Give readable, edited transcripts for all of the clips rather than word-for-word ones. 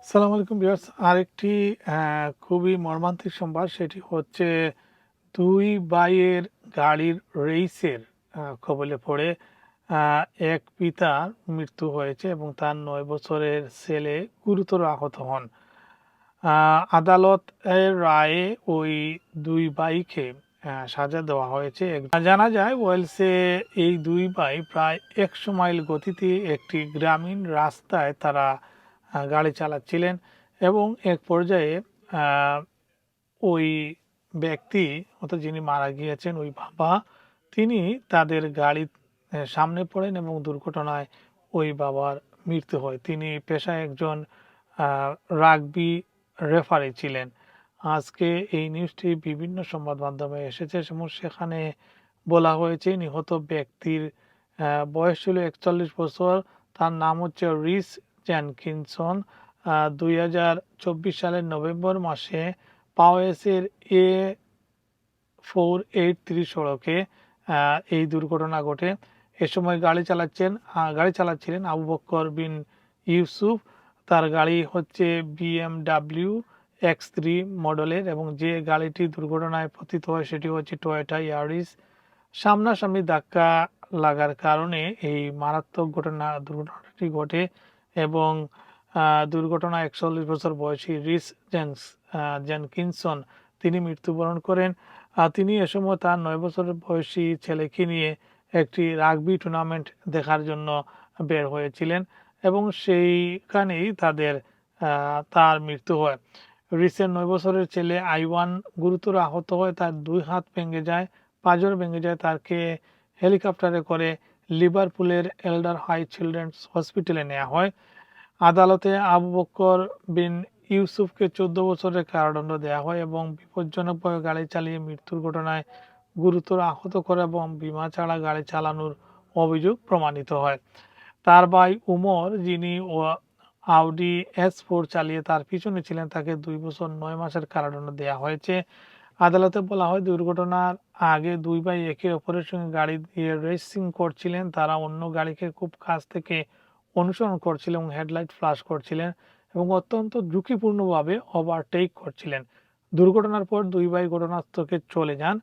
সালাম আলাইকুম ভিউয়ার্স। আরেকটি খুবই মর্মান্তিক সংবাদ, সেটি হচ্ছে ২ ভাইয়ের গাড়ির রেইসের কবলে পড়ে আ এক পিতার মৃত্যু হয়েছে এবং তার ৯ বছরের ছেলে গুরুতর আহত হন। আ আদালতের রায়ে ওই ২ ভাইকে সাজা দেওয়া হয়েছে। জানা যায় ওয়েলসে এই ২ ভাই প্রায় ১০০ মাইল গতিতে একটি গ্রামীণ রাস্তায় তারা গাড়ি চালাচ্ছিলেন এবং এক পর্যায়ে আ ওই ব্যক্তি অর্থাৎ যিনি মারা গিয়েছেন ওই বাবা, তিনি তাদের গাড়ির সামনে পড়েন এবং দুর্ঘটনায় ওই বাবার মৃত্যু হয়। তিনি পেশায় একজন আ রাগবি রেফারি ছিলেন। আজকে এই নিউজটি বিভিন্ন সংবাদ মাধ্যমে এসেছে এবং সেখানে বলা হয়েছে নিহত ব্যক্তির বয়স ছিল ৪১ বছর। তার নাম হচ্ছে রিস জেনকিনসন। ২০২৪ সালের নভেম্বর মাসে পাওয়েসের A483 সড়কে এই দুর্ঘটনা ঘটে। এ সময় গাড়ি চালাচ্ছিলেন আবু বকর বিন ইউসুফ। তার গাড়ি হচ্ছে BMW X3 মডেলের এবং যে গাড়িটি দুর্ঘটনায় পতিত হয় সেটি হচ্ছে টয়োটা ইয়ারিস। সামনাসামনি ধাক্কা লাগার কারণে এই মারাত্মক দুর্ঘটনাটি ঘটে এবং দুর্ঘটনায় ৪১ বছর বয়সী রিস জেনকিনসন তিনি মৃত্যুবরণ করেন। তিনি এ সময় তার ৯ বছরের বয়সী ছেলেকে নিয়ে একটি রাগবি টুর্নামেন্ট দেখার জন্য বের হয়েছিলেন এবং সেইখানেই তার মৃত্যু হয়। রিসের ৯ বছরের ছেলে আইওয়ান গুরুতর আহত হয়, তার ২ হাত ভেঙে যায়, পাঁজর ভেঙে যায়। তাকে হেলিকপ্টারে করে লিভারপুলের এল্ডার হাই চিলড্রেন্স হসপিটালে নেওয়া হয়। আদালতে আবু বকর বিন ইউসুফকে ১৪ বছরের কারাদণ্ড দেওয়া হয় এবং বিপজ্জনকভাবে গাড়ি চালিয়ে মৃত্যুর ঘটনায় গুরুতর আহত করা এবং বিমা ছাড়া গাড়ি চালানোর অভিযোগ প্রমাণিত হয়। তার ভাই উমর, যিনি আউডি S4 চালিয়ে তার পিছনে ছিলেন, তাকে ২ বছর ৯ মাসের কারাদণ্ড দেওয়া হয়েছে। আদালতে বলা হয় দুর্ঘটনার আগে ২ ভাই একে অপরের সঙ্গে গাড়ি দিয়ে রেসিং করছিলেন। তারা অন্য গাড়িকে খুব কাছ থেকে অনুসরণ করছিলেন এবং হেডলাইট ফ্লাশ করছিলেন এবং অত্যন্ত ঝুঁকিপূর্ণভাবে ওভারটেক করছিলেন। দুর্ঘটনার পর ২ ভাই ঘটনাস্থল থেকে চলে যান।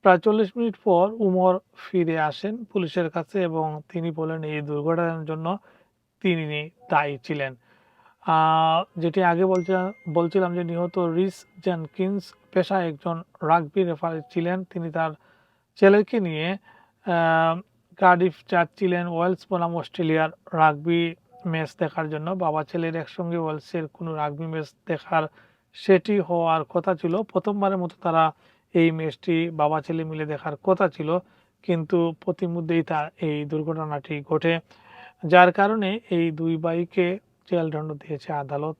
প্রায় ৪০ মিনিট পর উমর ফিরে আসেন পুলিশের কাছে এবং তিনি বলেন এই দুর্ঘটনার জন্য তিনি দায়ী ছিলেন। যেটি আগে বলছিলাম যে নিহত রিস জেনকিন্স পেশায় একজন রাগবি রেফারি ছিলেন। তিনি তার ছেলেকে নিয়ে কার্ডিফ যাচ্ছিলেন ওয়েলস বনাম অস্ট্রেলিয়ার রাগবি ম্যাচ দেখার জন্য। বাবা ছেলের একসঙ্গে ওয়েলসের কোনো রাগবি ম্যাচ দেখার সেটি হওয়ার কথা ছিল। প্রথমবারের মতো তারা এই ম্যাচটি বাবা ছেলে মিলে দেখার কথা ছিল, কিন্তু প্রতিমধ্যেই এই দুর্ঘটনাটি ঘটে, যার কারণে এই ২ ভাইকে জেলদণ্ড দিয়েছে আদালত।